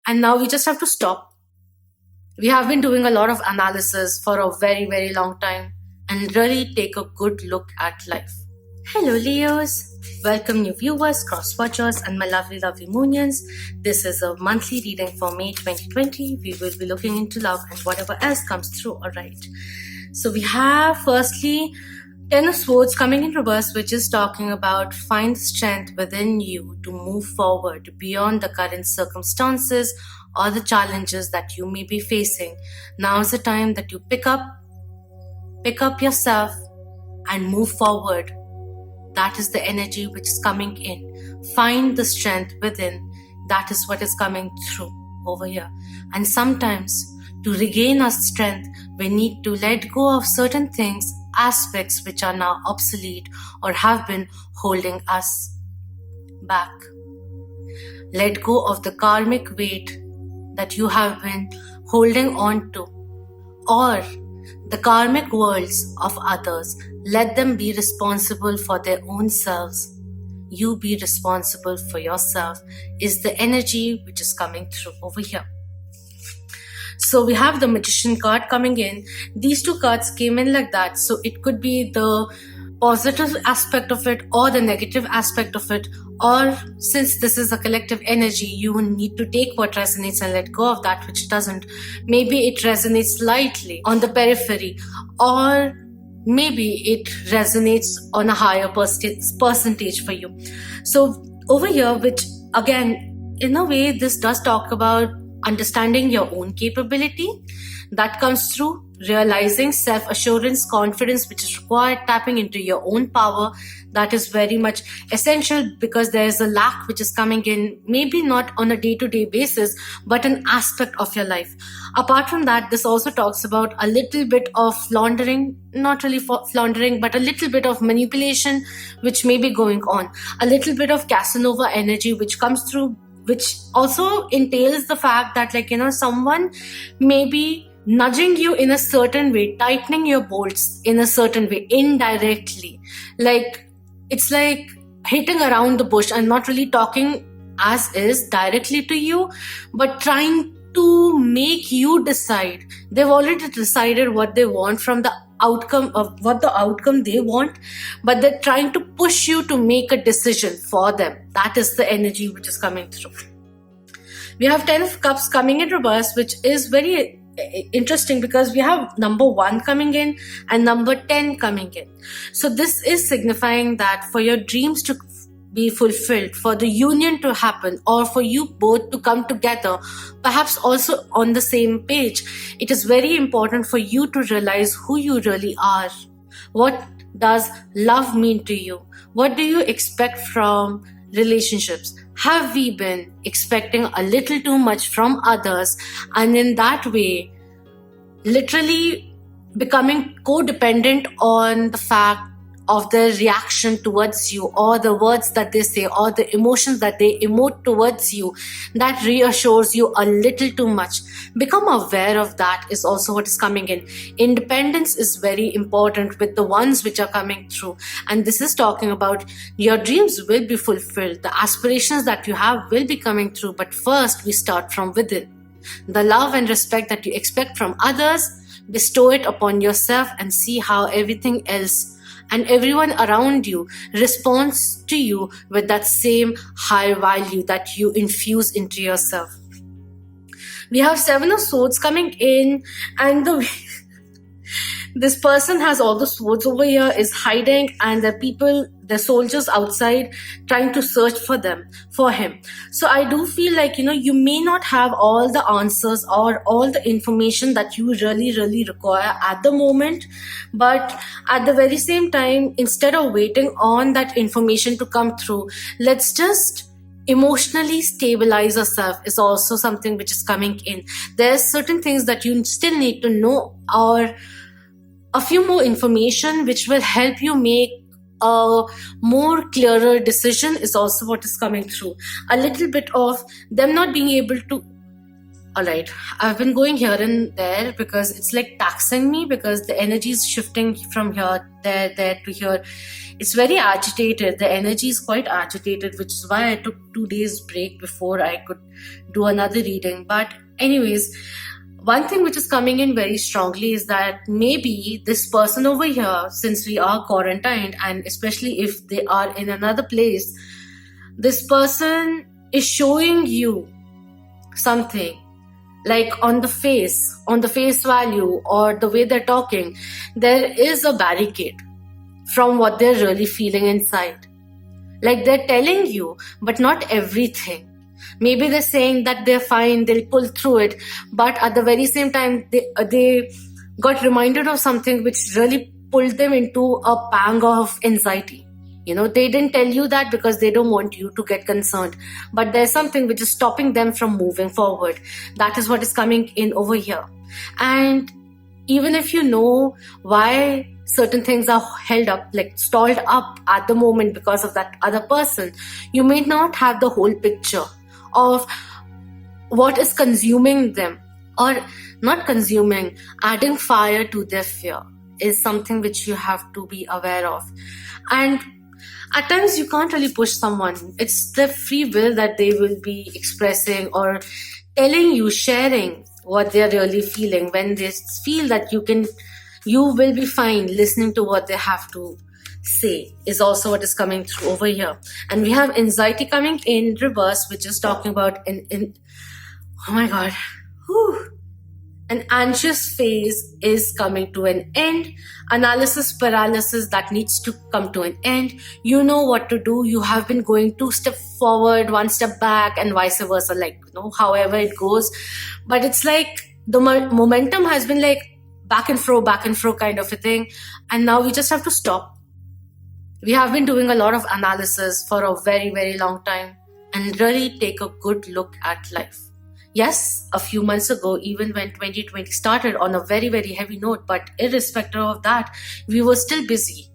And now we just have to stop. We have been doing a lot of analysis for a very, very long time and really take a good look at life. Hello, Leos. Welcome, new viewers, cross-watchers, and my lovely, lovely Moonians. This is a monthly reading for May 2020. We will be looking into love and whatever else comes through, alright. So we have, firstly, Ten of Swords coming in reverse, which is talking about find strength within you to move forward beyond the current circumstances or the challenges that you may be facing. Now is the time that you pick up yourself and move forward. That is the energy which is coming in. Find the strength within. That is what is coming through over here. And sometimes to regain our strength, we need to let go of certain things, aspects which are now obsolete or have been holding us back. Let go of the karmic weight that you have been holding on to, or the karmic worlds of others. Let them be responsible for their own selves. You be responsible for yourself is the energy which is coming through over here. So we have the Magician card coming in. These two cards came in like that. So it could be the positive aspect of it or the negative aspect of it. Or since this is a collective energy, you will need to take what resonates and let go of that which doesn't. Maybe it resonates lightly on the periphery, or maybe it resonates on a higher percentage for you. So over here, which again, in a way, this does talk about understanding your own capability. That comes through realizing self-assurance, confidence, which is required, tapping into your own power. That is very much essential because there is a lack which is coming in, maybe not on a day-to-day basis, but an aspect of your life. Apart from that, this also talks about a little bit of laundering, not really laundering, but a little bit of manipulation, which may be going on. A little bit of Casanova energy, which comes through, which also entails the fact that, someone may be nudging you in a certain way, tightening your bolts in a certain way, indirectly. It's like hitting around the bush and not really talking as is directly to you, but trying to make you decide. They've already decided what they want from the outcome of what the outcome they want, but they're trying to push you to make a decision for them. That is the energy which is coming through. We have 10 of Cups coming in reverse, which is very interesting because we have number 1 coming in and number 10 coming in. So this is signifying that for your dreams to be fulfilled, for the union to happen, or for you both to come together, perhaps also on the same page, it is very important for you to realize who you really are. What does love mean to you? What do you expect from relationships? Have we been expecting a little too much from others, and in that way literally becoming codependent on the fact of their reaction towards you, or the words that they say, or the emotions that they emote towards you, that reassures you a little too much? Become aware of that is also what is coming in. Independence is very important with the ones which are coming through, and this is talking about your dreams will be fulfilled, the aspirations that you have will be coming through, but first we start from within. The love and respect that you expect from others, bestow it upon yourself and see how everything else and everyone around you responds to you with that same high value that you infuse into yourself. We have 7 of Swords coming in, and this person has all the swords over here, is hiding, and the soldiers outside trying to search for him. So I do feel like, you may not have all the answers or all the information that you really, really require at the moment. But at the very same time, instead of waiting on that information to come through, let's just emotionally stabilize ourselves is also something which is coming in. There's certain things that you still need to know, or a few more information which will help you make a more clearer decision is also what is coming through. A little bit of them not being able to. Alright, I've been going here and there because it's like taxing me, because the energy is shifting from here, there to here. It's very agitated. The energy is quite agitated, which is why I took 2 days break before I could do another reading. But anyways, one thing which is coming in very strongly is that maybe this person over here, since we are quarantined, and especially if they are in another place, this person is showing you something, like on the face value, or the way they're talking, there is a barricade from what they're really feeling inside. Like they're telling you, but not everything. Maybe they're saying that they're fine, they'll pull through it, but at the very same time, they got reminded of something which really pulled them into a pang of anxiety. They didn't tell you that because they don't want you to get concerned, but there's something which is stopping them from moving forward. That is what is coming in over here. And even if you know why certain things are held up, like stalled up at the moment because of that other person, you may not have the whole picture of what is consuming them, or not consuming, adding fire to their fear is something which you have to be aware of. And at times you can't really push someone. It's their free will that they will be expressing or telling you, sharing what they're really feeling. When they feel that you will be fine listening to what they have to say, is also what is coming through over here. And we have anxiety coming in reverse, which is talking about oh my god, whew. An anxious phase is coming to an end. Analysis paralysis that needs to come to an end. You know what to do. You have been going 2 steps forward, 1 step back, and vice versa, like, however it goes. But it's like the momentum has been like back and fro kind of a thing. And now we just have to stop. We have been doing a lot of analysis for a very, very long time and really take a good look at life. Yes, a few months ago, even when 2020 started on a very, very heavy note, but irrespective of that, we were still busy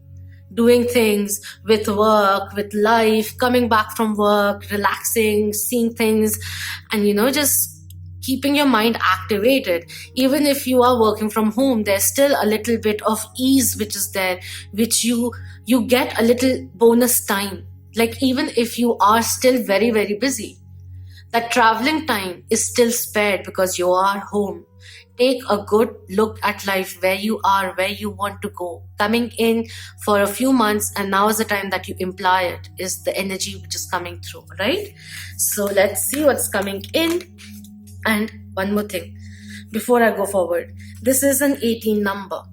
doing things with work, with life, coming back from work, relaxing, seeing things, and, just keeping your mind activated. Even if you are working from home, there's still a little bit of ease which is there, which you get a little bonus time. Like even if you are still very, very busy, that traveling time is still spared because you are home. Take a good look at life, where you are, where you want to go. Coming in for a few months, and now is the time that you imply it, is the energy which is coming through, right? So let's see what's coming in. And one more thing before I go forward. This is an 18 number.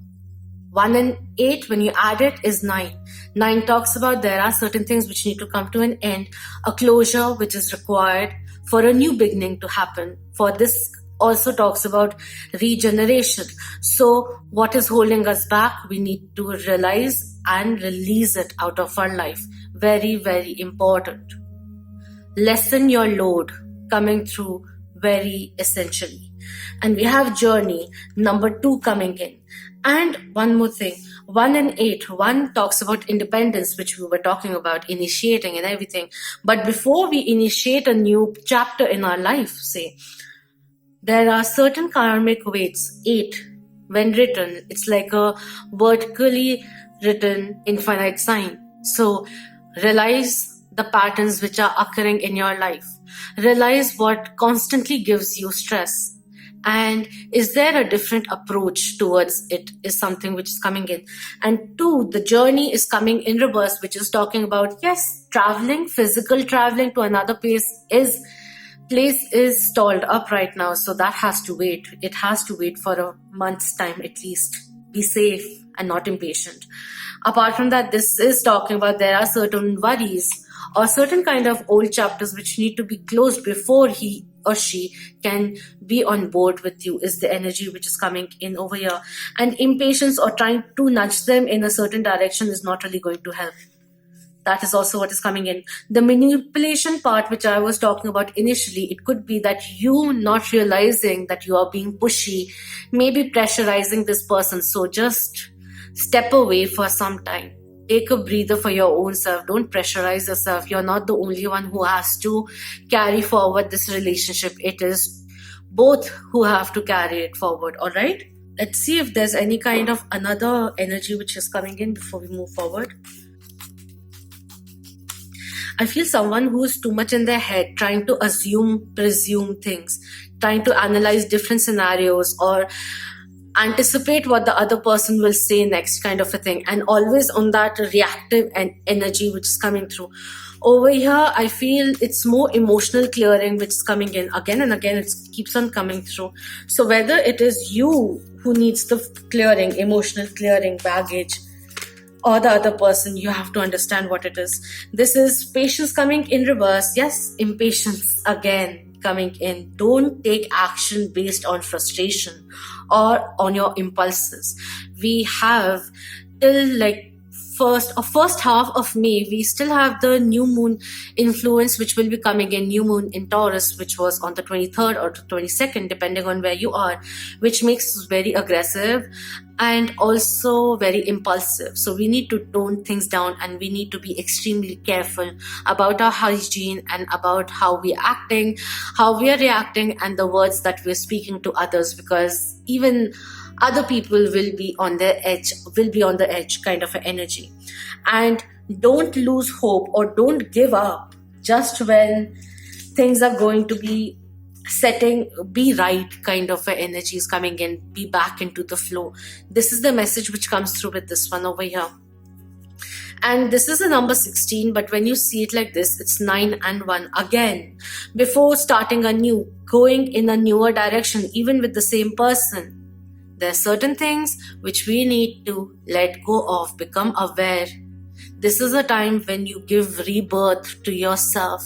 1 and 8, when you add it, is 9. 9 talks about there are certain things which need to come to an end, a closure which is required for a new beginning to happen. For this also talks about regeneration. So what is holding us back, we need to realize and release it out of our life. Very, very important. Lessen your load coming through very essentially. And we have journey, number 2 coming in. And one more thing, 1 and 8. 1 talks about independence, which we were talking about, initiating and everything. But before we initiate a new chapter in our life, say, there are certain karmic weights. 8, when written, it's like a vertically written infinite sign. So realize the patterns which are occurring in your life. Realize what constantly gives you stress. And is there a different approach towards it, is something which is coming in. And 2, the journey is coming in reverse, which is talking about, yes, traveling, physical traveling to another place is stalled up right now. So that has to wait. It has to wait for a month's time at least. Be safe and not impatient. Apart from that, this is talking about there are certain worries or certain kind of old chapters which need to be closed before he or she can be on board with you, is the energy which is coming in over here. And impatience or trying to nudge them in a certain direction is not really going to help. That is also what is coming in. The manipulation part, which I was talking about initially, it could be that you not realizing that you are being pushy, maybe pressurizing this person. So just step away for some time. Take a breather for your own self. Don't pressurize yourself. You're not the only one who has to carry forward this relationship. It is both who have to carry it forward. All right? Let's see if there's any kind of another energy which is coming in before we move forward. I feel someone who's too much in their head, trying to presume things, trying to analyze different scenarios or anticipate what the other person will say next, kind of a thing, and always on that reactive and energy which is coming through. Over here, I feel it's more emotional clearing which is coming in again and again. It keeps on coming through. So whether it is you who needs the clearing, emotional clearing, baggage, or the other person, you have to understand what it is. This is patience coming in reverse. Yes, impatience again coming in. Don't take action based on frustration or on your impulses. We have till like first half of May, we still have the new moon influence which will be coming in, new moon in Taurus, which was on the 23rd or the 22nd, depending on where you are, which makes us very aggressive and also very impulsive. So we need to tone things down and we need to be extremely careful about our hygiene and about how we're acting, how we are reacting, and the words that we're speaking to others, because even other people will be on the edge kind of an energy. And don't lose hope or don't give up just when things are going to be be right, kind of an energy is coming in. Be back into the flow. This is the message which comes through with this one over here. And this is a number 16, but when you see it like this, it's 9 and 1 again. Before starting anew, going in a newer direction, even with the same person, there are certain things which we need to let go of, become aware. This is a time when you give rebirth to yourself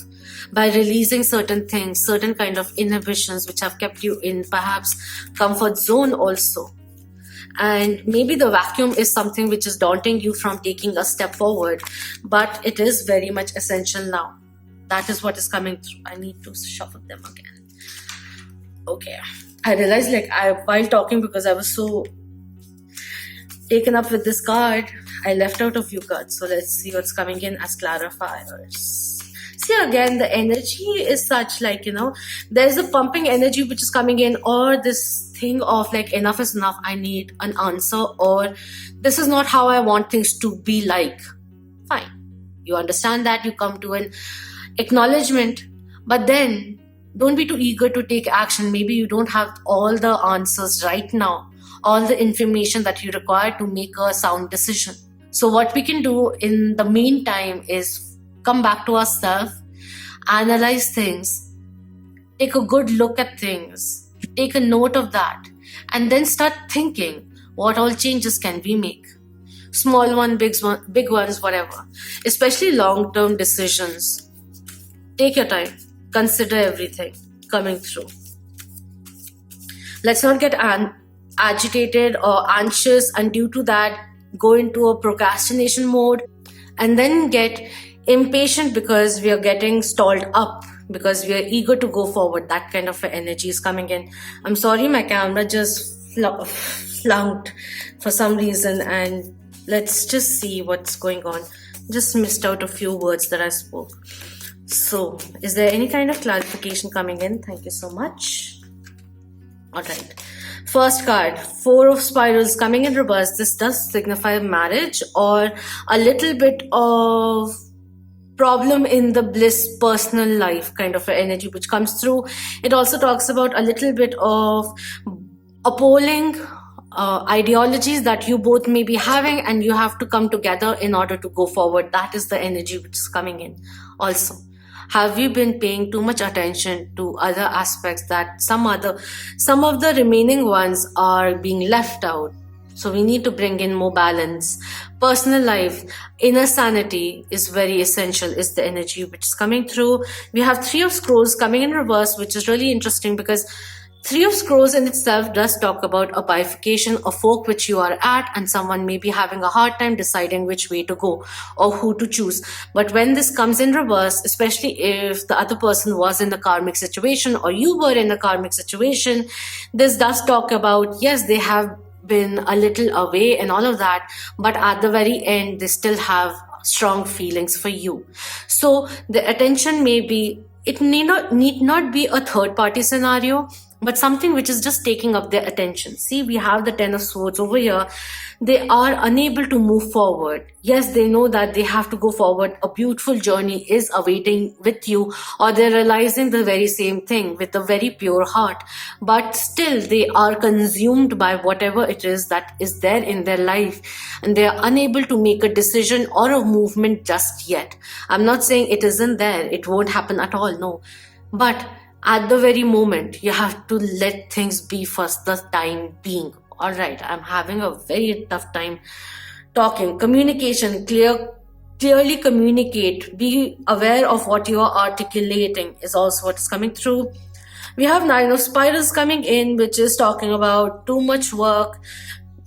by releasing certain things, certain kind of inhibitions which have kept you in perhaps comfort zone also. And maybe the vacuum is something which is daunting you from taking a step forward, but it is very much essential now. That is what is coming through. I need to shuffle them again. Okay. I realized while talking, because I was so taken up with this card, I left out a few cards. So let's see what's coming in as clarifiers. See, again, the energy is such there's a pumping energy which is coming in, or this thing of enough is enough, I need an answer, or this is not how I want things to be like. Fine. You understand that, you come to an acknowledgement, but then don't be too eager to take action. Maybe you don't have all the answers right now, all the information that you require to make a sound decision. So what we can do in the meantime is come back to ourselves, analyze things, take a good look at things, take a note of that, and then start thinking what all changes can we make. Small one, big ones, whatever. Especially long-term decisions. Take your time. Consider everything coming through. Let's not get agitated or anxious, and due to that, go into a procrastination mode and then get impatient because we are getting stalled up, because we are eager to go forward. That kind of energy is coming in. I'm sorry, my camera just flunked for some reason, and let's just see what's going on. Just missed out a few words that I spoke. So, is there any kind of clarification coming in? Thank you so much. Alright. First card, 4 of Spirals coming in reverse. This does signify marriage or a little bit of problem in the bliss personal life kind of an energy which comes through. It also talks about a little bit of appalling ideologies that you both may be having, and you have to come together in order to go forward. That is the energy which is coming in. Also, have you been paying too much attention to other aspects that some of the remaining ones are being left out? So we need to bring in more balance. Personal life, inner sanity is very essential, is the energy which is coming through. We have 3 of Scrolls coming in reverse, which is really interesting because 3 of Scrolls in itself does talk about a bifurcation, a fork which you are at, and someone may be having a hard time deciding which way to go or who to choose. But when this comes in reverse, especially if the other person was in a karmic situation or you were in a karmic situation, this does talk about, yes, they have been a little away and all of that, but at the very end, they still have strong feelings for you. So the attention may be, it need not be a third party scenario. but something which is just taking up their attention. See, we have the Ten of Swords over here. They are unable to move forward. Yes, they know that they have to go forward. A beautiful journey is awaiting with you, or they're realizing the very same thing with a very pure heart. But still, they are consumed by whatever it is that is there in their life, and they are unable to make a decision or a movement just yet. I'm not saying it isn't there, it won't happen at all, no. But at the very moment, you have to let things be for the time being. All right, I'm having a very tough time talking. Communication, clearly communicate. Be aware of what you are articulating is also what is coming through. We have Nine of Spirals coming in, which is talking about too much work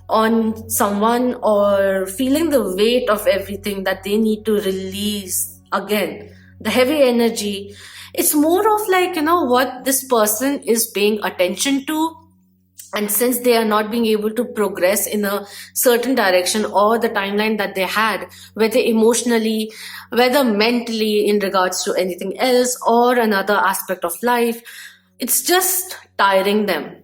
on someone or feeling the weight of everything that they need to release. Again, the heavy energy. It's more of like, what this person is paying attention to. And since they are not being able to progress in a certain direction or the timeline that they had, whether emotionally, whether mentally in regards to anything else or another aspect of life, it's just tiring them.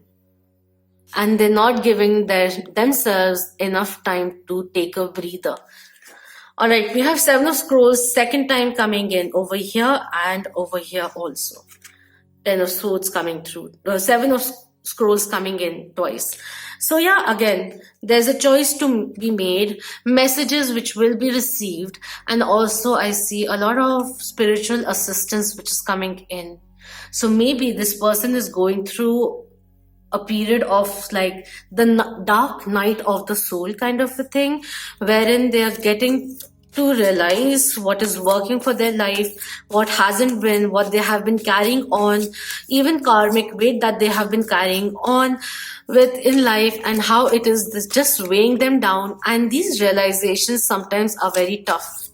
And they're not giving themselves enough time to take a breather. All right, we have Seven of Scrolls, second time coming in over here and over here also. Ten of Swords coming through. Seven of Scrolls coming in twice. So yeah, again, there's a choice to be made, messages which will be received, and also I see a lot of spiritual assistance which is coming in. So maybe this person is going through a period of like the dark night of the soul kind of a thing, wherein they are getting to realize what is working for their life, what hasn't been, what they have been carrying on, even karmic weight that they have been carrying on with in life, and how it is just weighing them down. And these realizations sometimes are very tough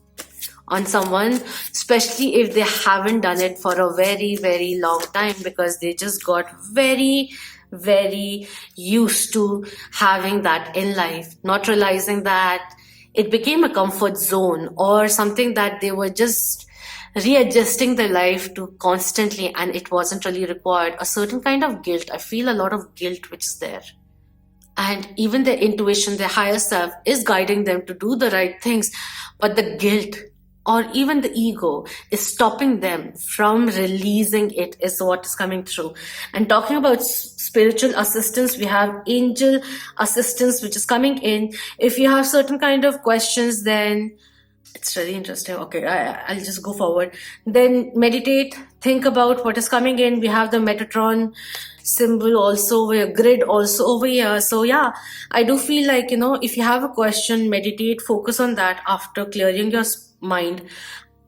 on someone, especially if they haven't done it for a very, very long time, because they just got very, very used to having that in life, not realizing that it became a comfort zone or something that they were just readjusting their life to constantly, and it wasn't really required. A certain kind of guilt, I feel a lot of guilt which is there. And even their intuition, their higher self is guiding them to do the right things, but the guilt or even the ego is stopping them from releasing it is what is coming through. And talking about spiritual assistance, we have angel assistance which is coming in. If you have certain kind of questions, then it's really interesting. Okay, I'll just go forward. Then meditate, think about what is coming in. We have the Metatron symbol also, a grid also over here. So yeah, I do feel like, if you have a question, meditate, focus on that after clearing your mind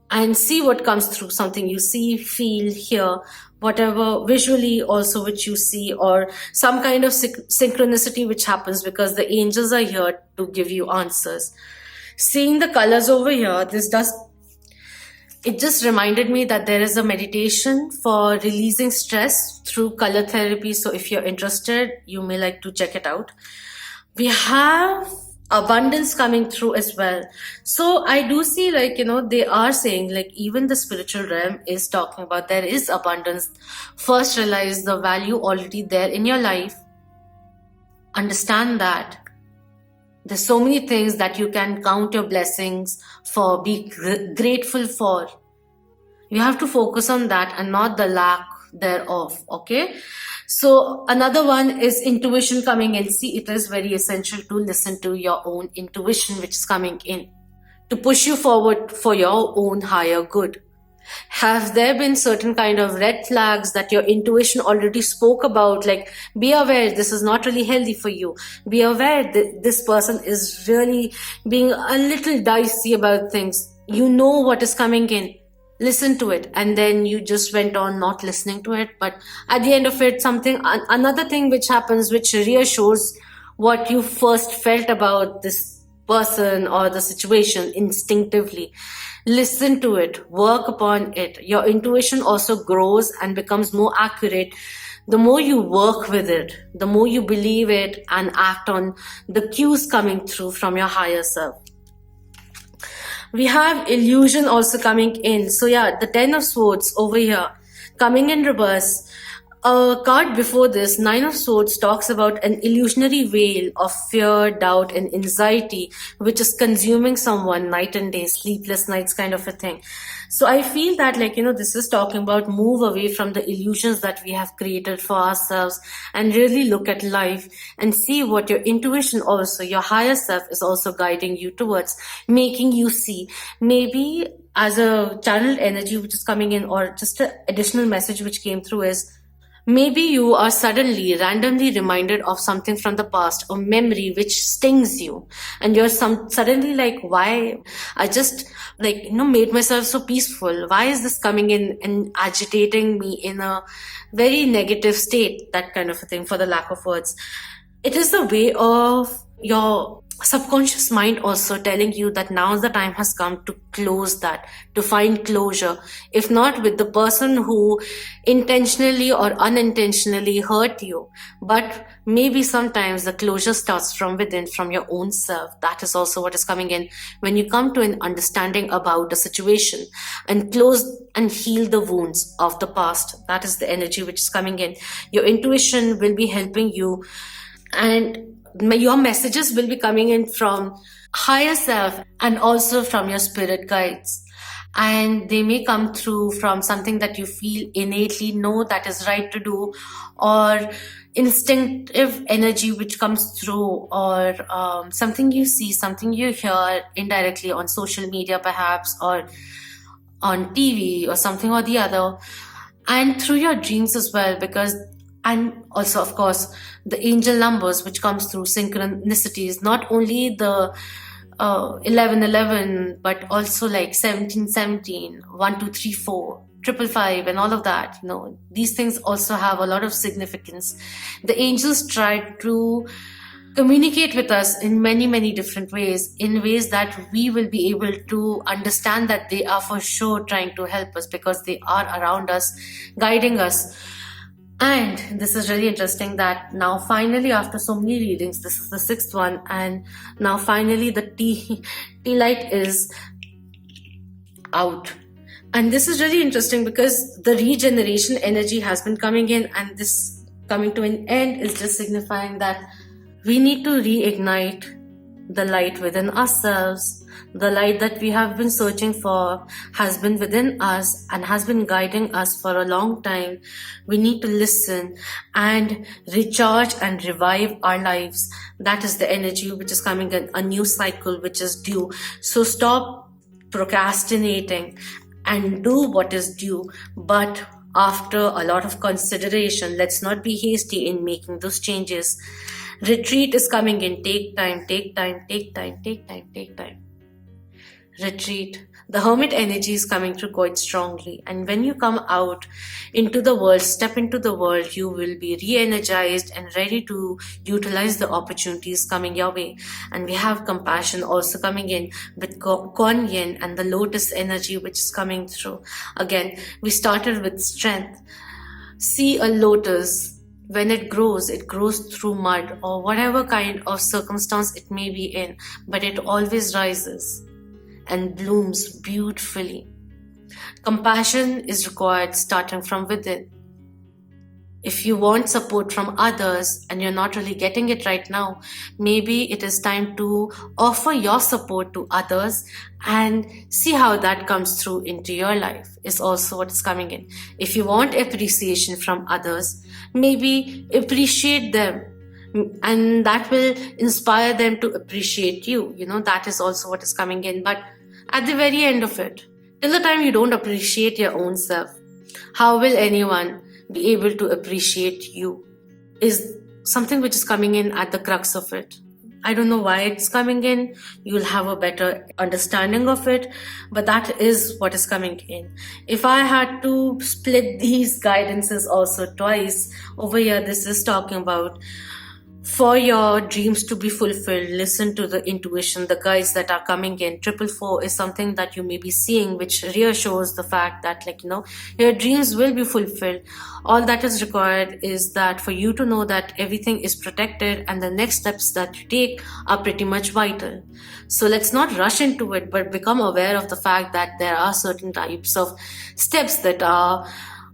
and see what comes through. Something you see, feel, hear, whatever visually also which you see, or some kind of synchronicity which happens, because the angels are here to give you answers. Seeing the colors over here, it just reminded me that there is a meditation for releasing stress through color therapy. So if you're interested, you may like to check it out. We have abundance coming through as well. So I do see they are saying even the spiritual realm is talking about there is abundance. First, realize the value already there in your life. Understand that there's so many things that you can count your blessings for, be grateful for. You have to focus on that and not the lack thereof. Okay. So another one is intuition coming in. See, it is very essential to listen to your own intuition which is coming in to push you forward for your own higher good. Have there been certain kind of red flags that your intuition already spoke about? Like, be aware this is not really healthy for you. Be aware that this person is really being a little dicey about things. You know what is coming in. Listen to it, and then you just went on not listening to it. But at the end of it, another thing which happens, which reassures what you first felt about this person or the situation instinctively. Listen to it, work upon it. Your intuition also grows and becomes more accurate. The more you work with it, the more you believe it and act on the cues coming through from your higher self. We have illusion also coming in. So yeah, the Ten of Swords over here, coming in reverse. A card before this, Nine of Swords, talks about an illusionary veil of fear, doubt, and anxiety, which is consuming someone night and day, sleepless nights kind of a thing. So I feel that, this is talking about move away from the illusions that we have created for ourselves and really look at life and see what your intuition also, your higher self is also guiding you towards, making you see. Maybe as a channeled energy which is coming in, or just an additional message which came through is, maybe you are suddenly randomly reminded of something from the past, a memory which stings you, and you're suddenly like, why? I just made myself so peaceful. Why is this coming in and agitating me in a very negative state? That kind of a thing, for the lack of words. It is the way of your subconscious mind also telling you that now the time has come to close that, to find closure. If not with the person who intentionally or unintentionally hurt you, but maybe sometimes the closure starts from within, from your own self. That is also what is coming in when you come to an understanding about the situation and close and heal the wounds of the past. That is the energy which is coming in. Your intuition will be helping you, and your messages will be coming in from higher self and also from your spirit guides, and they may come through from something that you feel innately know that is right to do, or instinctive energy which comes through, or something you see, something you hear indirectly on social media perhaps, or on TV or something or the other, and through your dreams as well. Because, and also of course, the angel numbers which comes through synchronicities, not only the 1111, but also like 1717, 1234, 555, and all of that. These things also have a lot of significance. The angels try to communicate with us in many, many different ways, in ways that we will be able to understand that they are for sure trying to help us, because they are around us, guiding us. And this is really interesting that now finally, after so many readings, this is the sixth one, and now finally the tea light is out. And this is really interesting because the regeneration energy has been coming in, and this coming to an end is just signifying that we need to reignite the light within ourselves. The light that we have been searching for has been within us and has been guiding us for a long time. We need to listen and recharge and revive our lives. That is the energy which is coming in, a new cycle which is due. So stop procrastinating and do what is due, but after a lot of consideration. Let's not be hasty in making those changes. Retreat is coming in. Take time, take time, take time, take time, take time. Retreat. The hermit energy is coming through quite strongly, and when you come out into the world, step into the world, you will be re-energized and ready to utilize the opportunities coming your way. And we have compassion also coming in with Kuan Yin and the lotus energy which is coming through. Again, we started with strength. See a lotus. When it grows through mud or whatever kind of circumstance it may be in, but it always rises and blooms beautifully. Compassion is required starting from within. If you want support from others and you're not really getting it right now, maybe it is time to offer your support to others and see how that comes through into your life, is also what is coming in. If you want appreciation from others, maybe appreciate them, and that will inspire them to appreciate you. That is also what is coming in. But at the very end of it, till the time you don't appreciate your own self, how will anyone be able to appreciate you? Is something which is coming in at the crux of it. I don't know why it's coming in. You'll have a better understanding of it, but that is what is coming in. If I had to split these guidances also twice, over here this is talking about, for your dreams to be fulfilled, listen to the intuition, the guides that are coming in. 444 is something that you may be seeing, which reassures the fact that your dreams will be fulfilled. All that is required is that for you to know that everything is protected, and the next steps that you take are pretty much vital. So let's not rush into it, but become aware of the fact that there are certain types of steps that are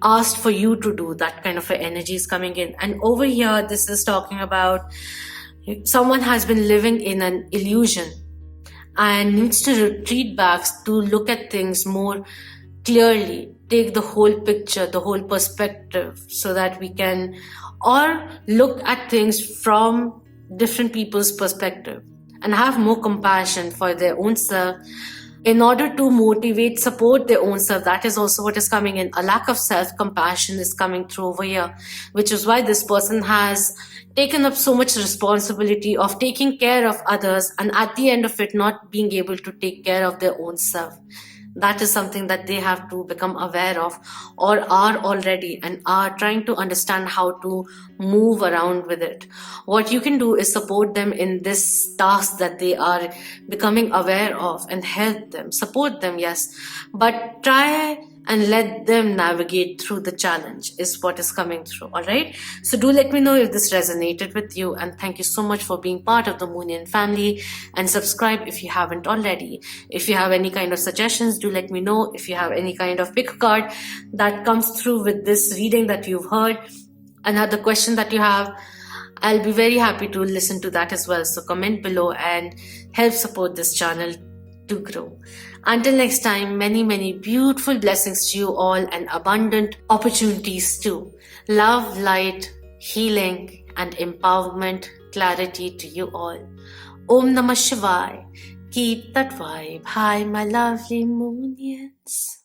asked for you to do. That kind of energy is coming in. And over here, this is talking about someone has been living in an illusion and needs to retreat back to look at things more clearly, take the whole picture, the whole perspective, so that we can, or look at things from different people's perspective and have more compassion for their own self in order to motivate, support their own self. That is also what is coming in. A lack of self-compassion is coming through over here, which is why this person has taken up so much responsibility of taking care of others, and at the end of it, not being able to take care of their own self. That is something that they have to become aware of, or are already, and are trying to understand how to move around with it. What you can do is support them in this task that they are becoming aware of, and help them, support them, yes, but try and let them navigate through the challenge is what is coming through. All right, so do let me know if this resonated with you, and thank you so much for being part of the Moonian family, and subscribe if you haven't already. If you have any kind of suggestions, do let me know. If you have any kind of pick card that comes through with this reading that you've heard, another question that you have, I'll be very happy to listen to that as well. So comment below and help support this channel to grow. Until next time, many, many beautiful blessings to you all, and abundant opportunities too. Love, light, healing, and empowerment, clarity to you all. Om Namah Shivaya. Keep that vibe high, my lovely Moonians.